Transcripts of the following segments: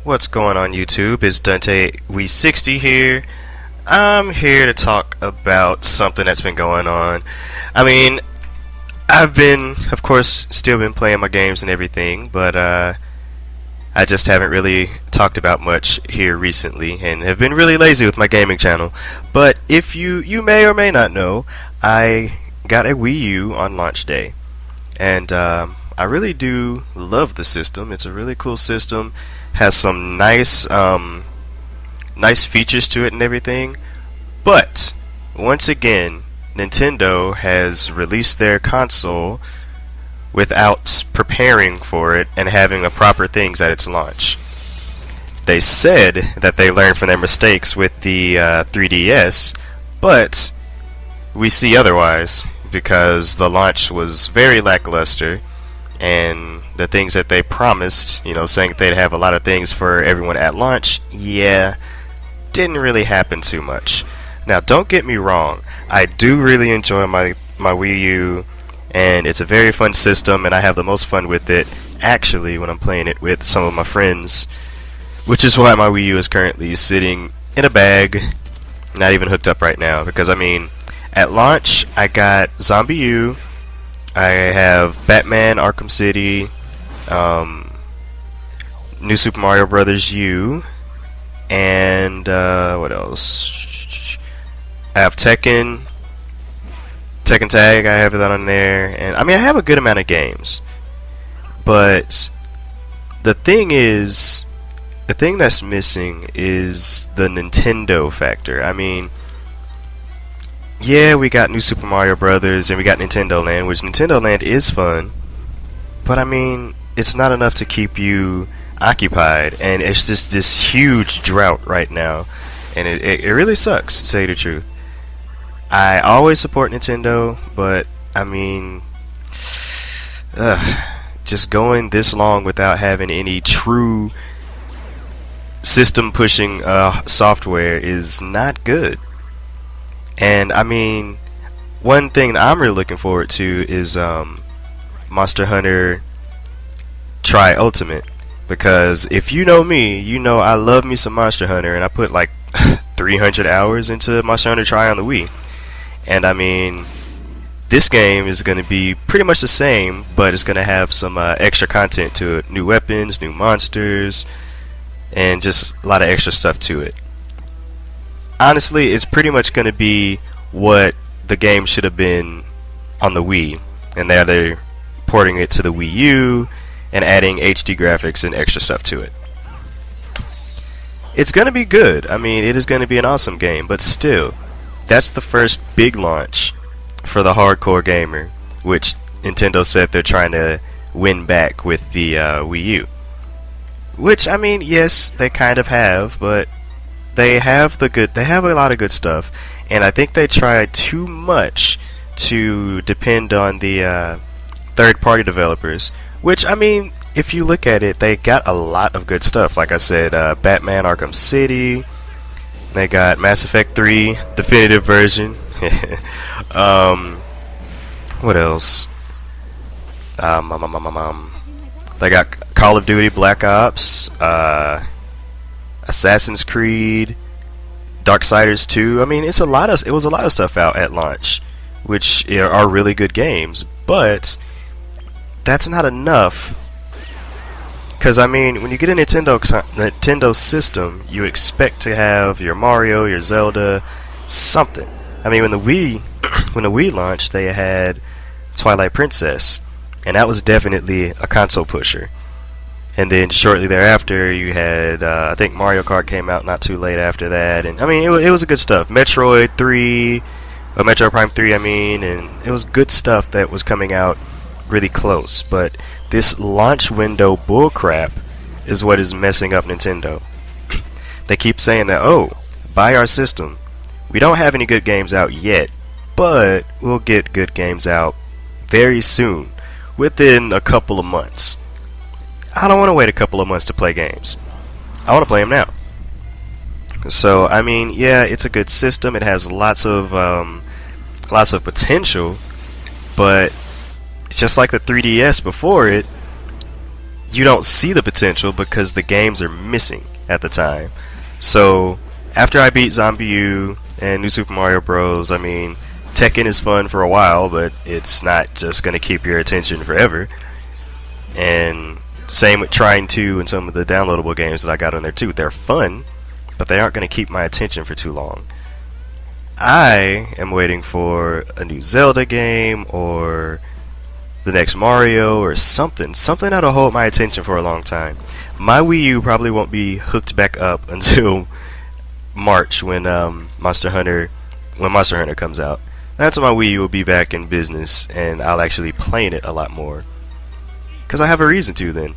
What's going on YouTube? It's Dante We 60 here. I'm here to talk about something that's been going on. I've been, of course, still been playing my games and everything, but I just haven't really talked about much here recently and have been really lazy with my gaming channel. But if you may or may not know, I got a Wii U on launch day. And I really do love the system. It's a really cool system. Has some nice features to it and everything. But once again, Nintendo has released their console without preparing for it and having the proper things at its launch. They said that they learned from their mistakes with the 3DS, but we see otherwise because the launch was very lackluster. And the things that they promised, saying that they'd have a lot of things for everyone at launch, didn't really happen too much. Now, don't get me wrong, I do really enjoy my Wii U, and it's a very fun system, and I have the most fun with it, actually, when I'm playing it with some of my friends, which is why my Wii U is currently sitting in a bag, not even hooked up right now, because, at launch, I got Zombie U, I have Batman Arkham City, New Super Mario Brothers U, and what else? I have Tekken Tag, I have that on there, and I have a good amount of games. But the thing that's missing is the Nintendo factor. Yeah, we got New Super Mario Brothers and we got Nintendo Land, which Nintendo Land is fun, but it's not enough to keep you occupied, and it's just this huge drought right now, and it really sucks, to say the truth. I always support Nintendo, but just going this long without having any true system pushing software is not good. And one thing that I'm really looking forward to is Monster Hunter Tri Ultimate, because if you know me, you know I love me some Monster Hunter, and I put like 300 hours into Monster Hunter Tri on the Wii. And this game is going to be pretty much the same, but it's going to have some extra content to it, new weapons, new monsters, and just a lot of extra stuff to it. Honestly, it's pretty much going to be what the game should have been on the Wii, and now they're porting it to the Wii U and adding HD graphics and extra stuff to it. It's going to be good. It is going to be an awesome game, but still, that's the first big launch for the hardcore gamer, which Nintendo said they're trying to win back with the Wii U. Which, yes, they kind of have, but they have a lot of good stuff, and I think they tried too much to depend on the third-party developers, which, if you look at it, they got a lot of good stuff. Like I said, Batman Arkham City, they got Mass Effect 3 definitive version. What else? They got Call of Duty Black Ops, Assassin's Creed, Darksiders 2. It was a lot of stuff out at launch, which are really good games, but that's not enough. Because when you get a Nintendo system, you expect to have your Mario, your Zelda, something. When the Wii launched, they had Twilight Princess, and that was definitely a console pusher. And then shortly thereafter, you had, I think Mario Kart came out not too late after that. And, it was good stuff. Metroid Prime 3, and it was good stuff that was coming out really close. But this launch window bullcrap is what is messing up Nintendo. They keep saying that, buy our system. We don't have any good games out yet, but we'll get good games out very soon, within a couple of months. I don't want to wait a couple of months to play games. I want to play them now. So, yeah, it's a good system. It has lots of potential, but just like the 3DS before it, you don't see the potential because the games are missing at the time. So after I beat Zombie U and New Super Mario Bros., I mean, Tekken is fun for a while, but it's not just going to keep your attention forever. And same with Trying 2 and some of the downloadable games that I got on there too. They're fun, but they aren't going to keep my attention for too long. I am waiting for a new Zelda game or the next Mario or something that'll hold my attention for a long time. My Wii U probably won't be hooked back up until March when Monster Hunter comes out. That's when my Wii U will be back in business and I'll actually be playing it a lot more. Because I have a reason to then.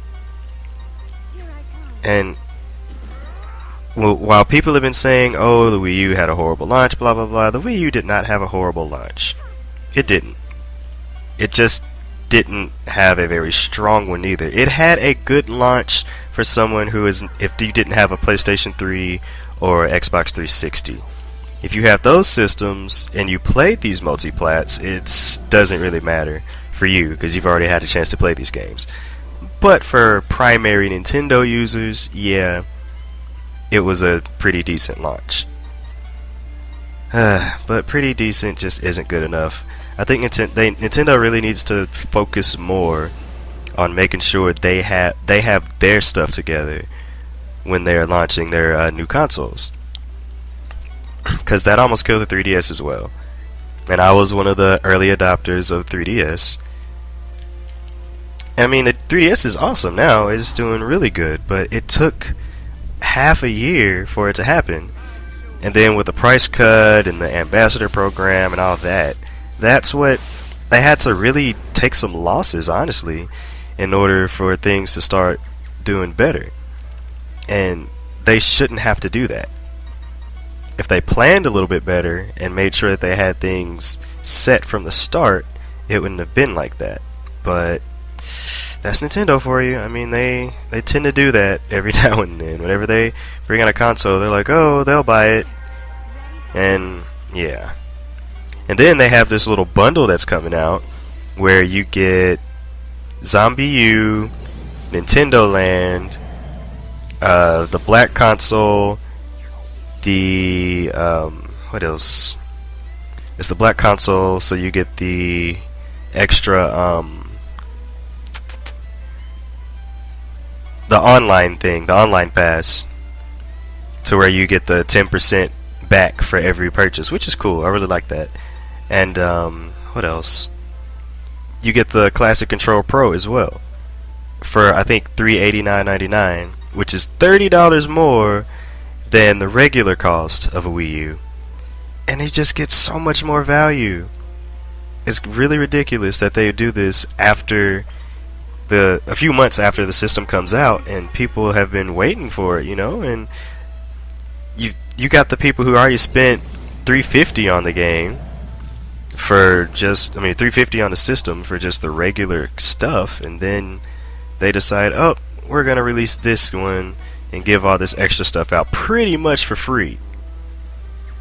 And while people have been saying, oh, the Wii U had a horrible launch, blah blah blah, the Wii U did not have a horrible launch. It didn't. It just didn't have a very strong one either. It had a good launch for someone who is, if you didn't have a PlayStation 3 or Xbox 360. If you have those systems and you played these multiplats, it doesn't really matter for you because you've already had a chance to play these games. But for primary Nintendo users, yeah, it was a pretty decent launch. But pretty decent just isn't good enough. I think Nintendo really needs to focus more on making sure they have their stuff together when they're launching their new consoles. Because that almost killed the 3DS as well. And I was one of the early adopters of 3DS. I mean, the 3DS is awesome now. It's doing really good. But it took half a year for it to happen. And then with the price cut and the ambassador program and all that, that's what they had to really take some losses, honestly, in order for things to start doing better. And they shouldn't have to do that. If they planned a little bit better and made sure that they had things set from the start, it wouldn't have been like that. But that's Nintendo for you. I mean, they tend to do that every now and then. Whenever they bring out a console, they're like, oh, they'll buy it. And yeah. And then they have this little bundle that's coming out where you get Zombie U, Nintendo Land, the Black Console, the what else? It's the Black Console, so you get the extra the online thing, the online pass, to where you get the 10% back for every purchase, which is cool. I really like that. And what else? You get the Classic Control Pro as well for I think $389.99, which is $30 more than the regular cost of a Wii U, and it just gets so much more value. It's really ridiculous that they do this after a few months after the system comes out, and people have been waiting for it, you know. And you got the people who already spent $350 on the game for just, I mean, $350 on the system for just the regular stuff, and then they decide, oh, we're gonna release this one and give all this extra stuff out pretty much for free.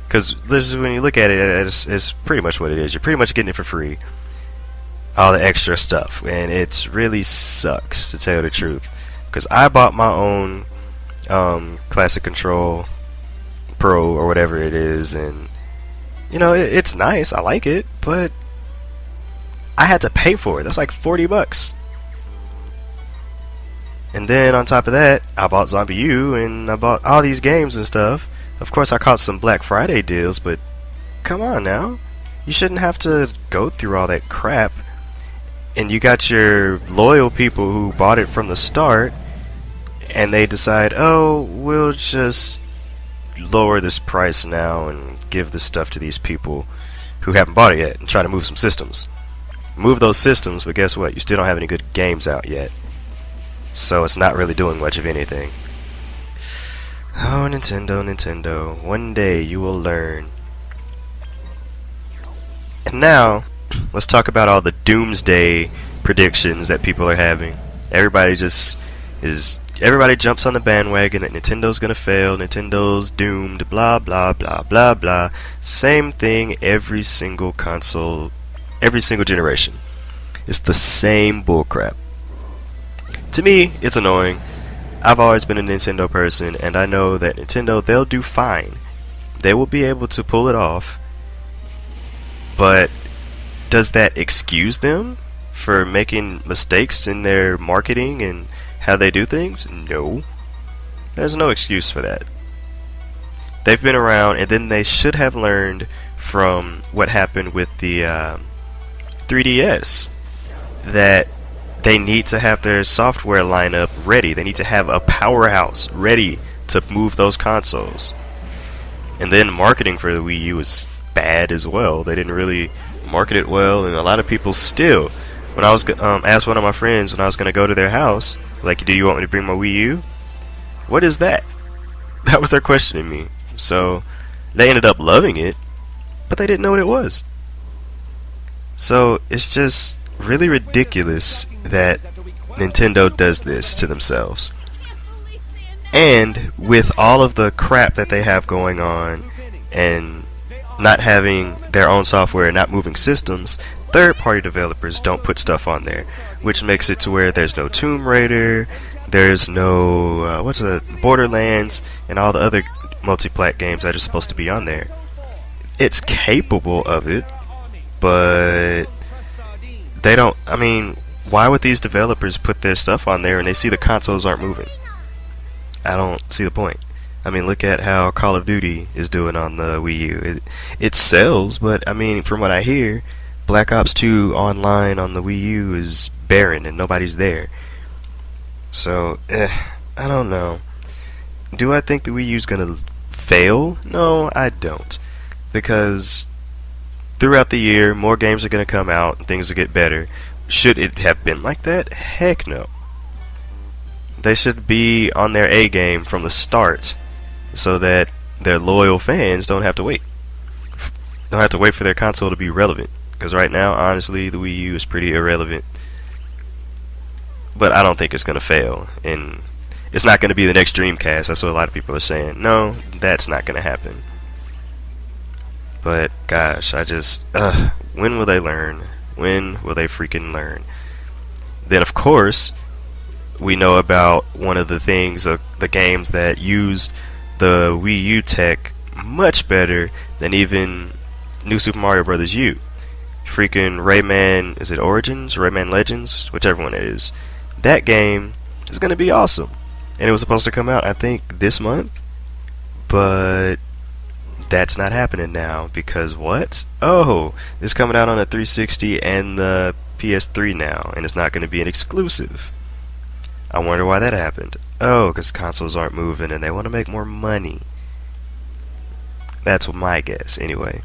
Because this is, when you look at it, it's pretty much what it is. You're pretty much getting it for free, all the extra stuff, and it really sucks, to tell you the truth. Because I bought my own Classic Control Pro or whatever it is, and you know, it's nice, I like it, but I had to pay for it. That's like $40. And then on top of that, I bought Zombie U, and I bought all these games and stuff. Of course, I caught some Black Friday deals, but come on now. You shouldn't have to go through all that crap. And you got your loyal people who bought it from the start, and they decide, oh, we'll just lower this price now and give this stuff to these people who haven't bought it yet and try to move some systems. Move those systems, but guess what? You still don't have any good games out yet. So it's not really doing much of anything. Oh, Nintendo, Nintendo. One day you will learn. And now, let's talk about all the doomsday predictions that people are having. Everybody jumps on the bandwagon that Nintendo's gonna fail, Nintendo's doomed, blah blah blah blah blah. Same thing every single console, every single generation. It's the same bullcrap. To me, it's annoying. I've always been a Nintendo person, and I know that Nintendo, they'll do fine. They will be able to pull it off. But does that excuse them for making mistakes in their marketing and how they do things? No. There's no excuse for that. They've been around, and then they should have learned from what happened with the 3DS that they need to have their software lineup ready. They need to have a powerhouse ready to move those consoles. And then marketing for the Wii U is bad as well. They didn't really market it well, and a lot of people still, when I was asked one of my friends when I was going to go to their house, like, do you want me to bring my Wii U? What is that? That was their question to me. So they ended up loving it, but they didn't know what it was. So it's just really ridiculous that Nintendo does this to themselves. And with all of the crap that they have going on and not having their own software and not moving systems, third-party developers don't put stuff on there, which makes it to where there's no Tomb Raider, there's no Borderlands, and all the other multi-plat games that are supposed to be on there. It's capable of it, but they don't. I mean, why would these developers put their stuff on there and they see the consoles aren't moving? I don't see the point. I mean, look at how Call of Duty is doing on the Wii U. It sells, but I mean, from what I hear, Black Ops 2 online on the Wii U is barren and nobody's there. So, I don't know. Do I think the Wii U is going to fail? No, I don't. Because throughout the year, more games are going to come out and things will get better. Should it have been like that? Heck no. They should be on their A game from the start so that their loyal fans don't have to wait. Don't have to wait for their console to be relevant. Because right now, honestly, the Wii U is pretty irrelevant. But I don't think it's going to fail. And it's not going to be the next Dreamcast. That's what a lot of people are saying. No, that's not going to happen. But, gosh, when will they learn? When will they freaking learn? Then, of course, we know about one of the things, the games that used the Wii U tech much better than even New Super Mario Bros. U. Freaking Rayman, is it Origins? Rayman Legends? Whichever one it is. That game is going to be awesome. And it was supposed to come out, I think, this month. But that's not happening now because what? Oh, it's coming out on a 360 and the PS3 now, and it's not going to be an exclusive. I wonder why that happened. Oh, because consoles aren't moving and they want to make more money. That's my guess, anyway.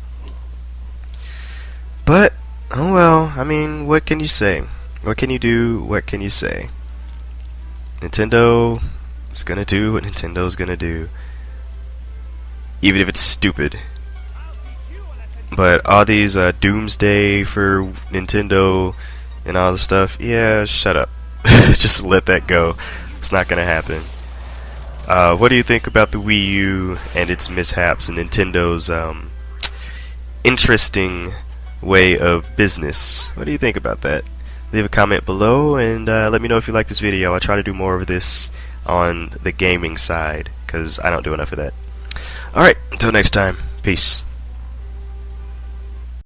But, oh well, I mean, what can you say? What can you do? What can you say? Nintendo is going to do what Nintendo's going to do. Even if it's stupid. But all these doomsday for Nintendo and all the stuff, yeah, shut up. Just let that go. It's not going to happen. What do you think about the Wii U and its mishaps and Nintendo's interesting way of business? What do you think about that? Leave a comment below and let me know if you like this video. I'll try to do more of this on the gaming side because I don't do enough of that. Alright, until next time. Peace.